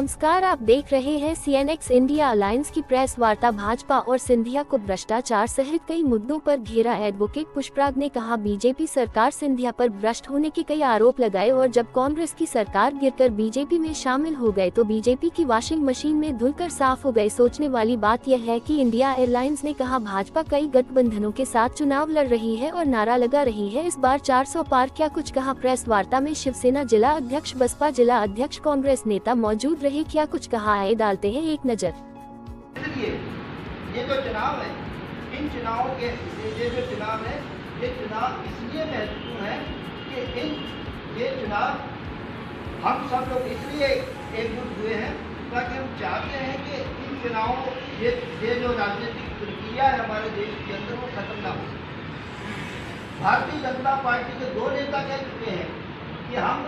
नमस्कार, आप देख रहे हैं CNX इंडिया अलायंस की प्रेस वार्ता। भाजपा और सिंधिया को भ्रष्टाचार सहित कई मुद्दों पर घेरा। एडवोकेट पुष्पराग ने कहा, बीजेपी सरकार सिंधिया पर भ्रष्ट होने के कई आरोप लगाए और जब कांग्रेस की सरकार गिरकर बीजेपी में शामिल हो गए तो बीजेपी की वॉशिंग मशीन में धुलकर साफ हो गए। सोचने वाली बात यह है कि इंडिया एयरलाइंस ने कहा, भाजपा कई गठबंधनों के साथ चुनाव लड़ रही है और नारा लगा रही है, इस बार 400 पार। क्या कुछ कहा प्रेस वार्ता में शिवसेना जिला अध्यक्ष, बसपा जिला अध्यक्ष, कांग्रेस नेता मौजूद रहे। क्या कुछ कहा, आए डालते हैं एक नजर। इसलिए ये जो चुनाव है, इन चुनावों के ये जो चुनाव है, ये चुनाव इसलिए महत्वपूर्ण है कि ये चुनाव हम सब लोग इसलिए एकजुट हुए हैं ताकि हम चाहते हैं कि इन चुनावों ये जो राजनीतिक प्रक्रिया है हमारे देश के अंदर वो खत्म ना हो। भारतीय जनता पार्टी के दो नेता कह चुके हैं कि हम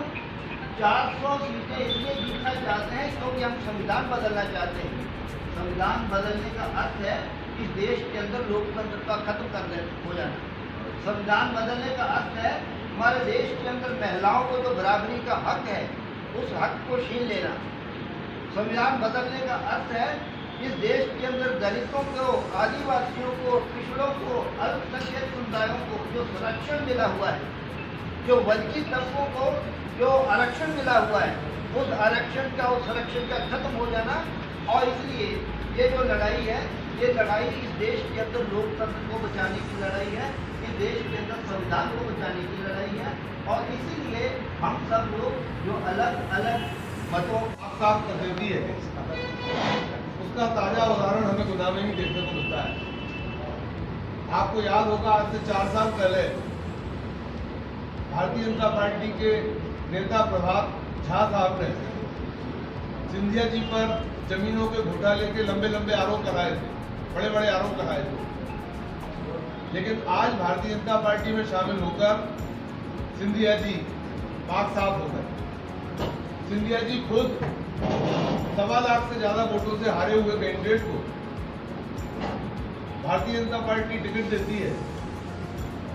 400 सीटें इसलिए जीतना चाहते हैं क्योंकि हम संविधान बदलना चाहते हैं। संविधान बदलने का अर्थ है इस देश के अंदर लोकतंत्र का खत्म हो जाना। संविधान बदलने का अर्थ है हमारे देश के अंदर महिलाओं को जो बराबरी का हक है उस हक को छीन लेना। संविधान बदलने का अर्थ है इस देश के अंदर दलितों को, आदिवासियों को, पिछड़ों को, अल्पसंख्यक समुदायों को जो संरक्षण मिला हुआ है, जो वंचित तबकों को जो आरक्षण मिला हुआ है, उस आरक्षण का, उस संरक्षण का खत्म हो जाना। और इसलिए ये जो लड़ाई है, ये लड़ाई इस देश के अंदर लोकतंत्र को बचाने की लड़ाई है, इस देश के अंदर संविधान को बचाने की लड़ाई है। और इसीलिए हम सब लोग जो अलग अलग मतों साफ कर देती है, उसका ताजा उदाहरण हमें गोदामे में देखने को मिलता है। आपको याद होगा, आज से 4 साल पहले भारतीय जनता पार्टी के नेता प्रभात झा साहब ने सिंधिया जी पर जमीनों के घोटाले के लंबे लंबे आरोप लगाए थे, बड़े बड़े आरोप लगाए थे। लेकिन आज भारतीय जनता पार्टी में शामिल होकर सिंधिया जी पाक साफ हो गए। सिंधिया जी खुद 1.25 लाख से ज्यादा वोटों से हारे हुए कैंडिडेट को भारतीय जनता पार्टी टिकट देती है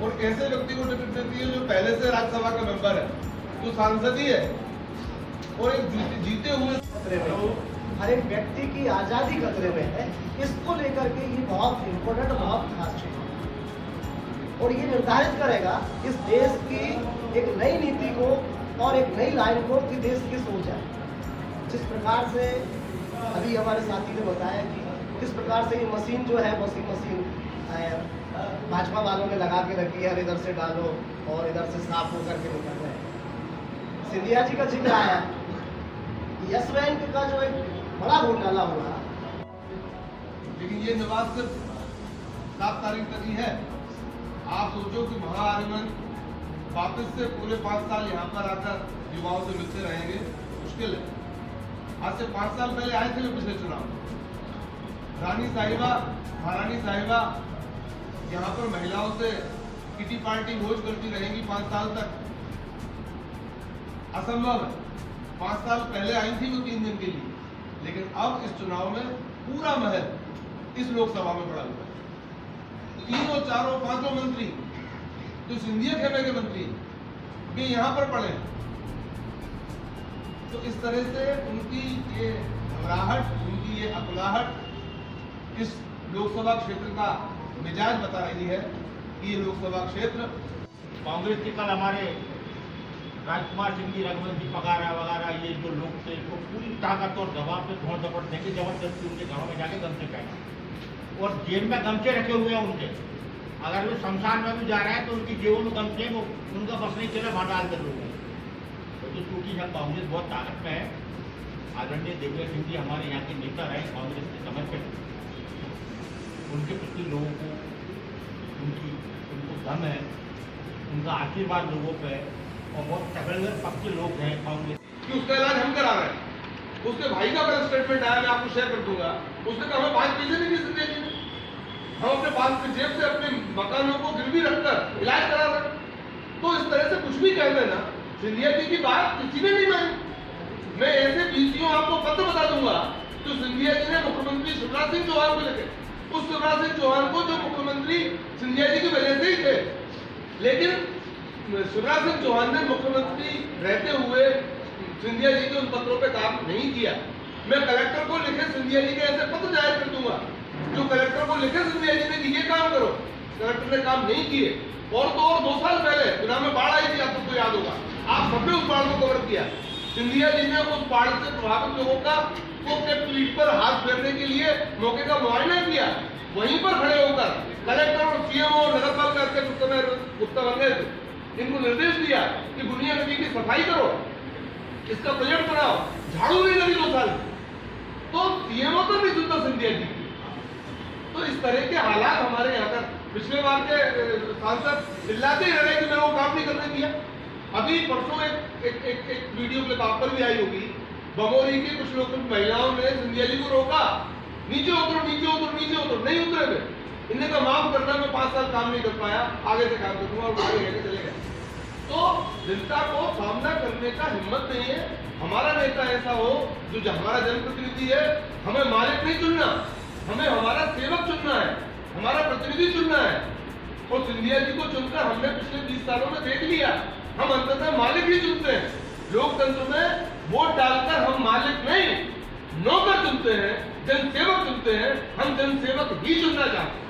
और ऐसे व्यक्ति को टिकट देती है जो पहले से राज्यसभा का मेंबर है, जो सांसद ही है और एक जीते हुए खतरे में, हर एक व्यक्ति की आजादी खतरे में है। इसको लेकर के ये बहुत इम्पोर्टेंट, बहुत खास चीज है और ये निर्धारित करेगा इस देश की एक नई नीति को और एक नई लाइन को कि देश किस ओर जाए। जिस प्रकार से अभी हमारे साथी ने बताया कि किस प्रकार से ये मशीन जो है, वॉशिंग मशीन भाजपा वालों ने लगा के रखी है, इधर से डालो और इधर से साफ होकर के निकल रहे हैं। सिंधिया जी का जिक्र आया, यस बैंक का जो एक बड़ा घोटाला हुआ, लेकिन ये निवास सिर्फ 7 तारीख तक ही है। आप सोचो कि महाआगमन वापस से पूरे 5 साल यहाँ पर आकर युवाओं से मिलते रहेंगे, मुश्किल है। आज से 5 साल पहले आए थे पिछले चुनाव, रानी साहिबा, महारानी साहिबा यहाँ पर महिलाओं से किटी पार्टी भोज करती रहेंगी 5 साल तक, असंभव है। 5 साल पहले आई थी वो 3 दिन के लिए, लेकिन अब इस चुनाव में पूरा महल इस लोकसभा में पड़ा हुआ है। 3, 4, 5 मंत्री जो सिंधिया खेमे के मंत्री भी यहाँ पर पड़े। तो इस तरह से उनकी ये घबराहट, उनकी ये अकुलाहट इस लोकसभा क्षेत्र का मिजाज बता रही है कि ये लोकसभा क्षेत्र कांग्रेस के कल हमारे राजकुमार सिंह जी, रघुवंश जी वगैरह ये जो लोग थे, तो पूरी ताकत और दबाव से धोड़ दपट देंगे, जबरदस्ती उनके घरों में जाके गमछे पहना और जेब में गमछे रखे हुए हैं उनके। अगर वो शमशान में भी जा रहे हैं तो उनकी जेबों में गमछे, वो उनका बस नहीं चला, वहाँ डाल कर लोग। तो चूंकि जब कांग्रेस बहुत ताकत में है, आदरणीय दिग्विजय सिंह जी हमारे यहाँ के नेता रहे, कांग्रेस के समर्पित, उनके प्रति लोगों को उनको दम है, उनका आशीर्वाद लोगों पे और बहुत तगड़े पक्के लोग हैं कांग्रेस कि उसका इलाज हम करा रहे हैं। उसके भाई का बड़ा स्टेटमेंट आया, मैं आपको शेयर कर दूंगा। उसने कहा हमें 5 पैसे नहीं दी सिंधिया जी ने, हम अपने पास की जेब से अपने मकानों को गिरवी रखकर इलाज करा रहे हैं। तो इस तरह से कुछ भी कह देना, सिंधिया जी की बात किसी ने नहीं मानी। मैं ऐसे बीसीओ आपको पत्र बता दूंगा जो सिंधिया जी ने मुख्यमंत्री शिवराज सिंह चौहान को लिखे, उस शिवराज सिंह चौहान को जो मुख्यमंत्री सिंधिया जी की वजह से ही थे, लेकिन शिवराज सिंह चौहान ने मुख्यमंत्री रहते हुए सिंधिया जी के उन पत्रों पे काम नहीं किया। मैं कलेक्टर को लिखे सिंधिया जी के ऐसे पत्र जारी कर दूंगा जो कलेक्टर को लिखे सिंधिया जी ने कि ये काम करो, कलेक्टर ने काम नहीं किए। और तो और 2 साल पहले गुना में बाढ़ आई थी, आपको याद होगा, आप सबने उस बाढ़ को कवर किया। सिंधिया जी ने उस बाढ़ से प्रभावित लोगों का के पीठ पर हाथ फेरने के लिए मौके का मुआयना किया, वहीं पर खड़े होकर कलेक्टर और सीएम और नगरपालिका अध्यक्ष गुप्ता बन गए थे, इनको निर्देश दिया कि बुनिया नदी की सफाई करो, इसका प्रोजेक्ट बनाओ, झाड़ू नहीं लगी 2 साल। तो सीएमओ तो नहीं सुनता सिंधिया जी। तो इस तरह के हालात हमारे यहाँ पर, पिछले बार के सांसद चिल्लाते ही रहे कि मैं वो काम नहीं करने दिया। अभी परसों एक वीडियो क्लिप आप पर भी आई होगी, बमोरी के कुछ लोग महिलाओं ने सिंधिया जी को रोका, नीचे उतरो नीचे उतरो नीचे उतरो, नहीं उतरे थे। इन्हें कहा माफ करना, मैं 5 साल काम नहीं कर पाया, आगे से काम करूंगा, और आगे लेके चले गए। तो जनता को सामना करने का हिम्मत नहीं है। हमारा नेता ऐसा हो जो हमारा जनप्रतिनिधि है, हमें मालिक नहीं चुनना, हमें हमारा सेवक चुनना है, हमारा प्रतिनिधि चुनना है। और सिंधिया जी को चुनकर हमने पिछले 20 सालों में देख लिया, हम अंततः मालिक ही चुनते हैं। लोकतंत्र में वोट डालकर हम मालिक नहीं, नौकर चुनते हैं, जनसेवक चुनते हैं। हम जनसेवक ही चुनना चाहते हैं।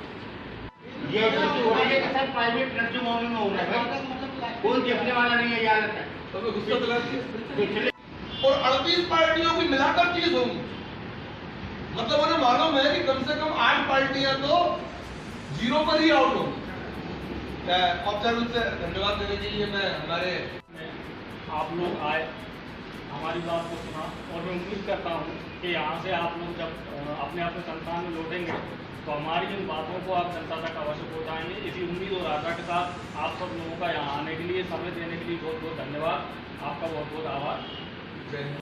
ये जो हो रही है कि सर प्राइवेट नर्सिंग होम में हो रहा है, कोई देखने वाला नहीं है, याद रखता है। तो गुस्सा दिलाती है। और 38 पार्टियों की मिलाकर चीज होगी, मतलब उन्हें मालूम है कि कम से कम 8 पार्टियां तो 0 पर ही आउट होंगी। औपचारिक से धन्यवाद देने के लिए मैं हमारे आप लोग आए, हमारी बात को सुना, और मैं उम्मीद करता हूँ कि यहाँ से आप लोग जब अपने अपने संस्थान में लौटेंगे तो हमारी इन बातों को आप जनता तक अवश्य पहुँचाएंगे। इसी उम्मीद और आशा के साथ आप सब लोगों का यहाँ आने के लिए, समय देने के लिए बहुत बहुत धन्यवाद। आपका बहुत बहुत आभार। जय हिंद।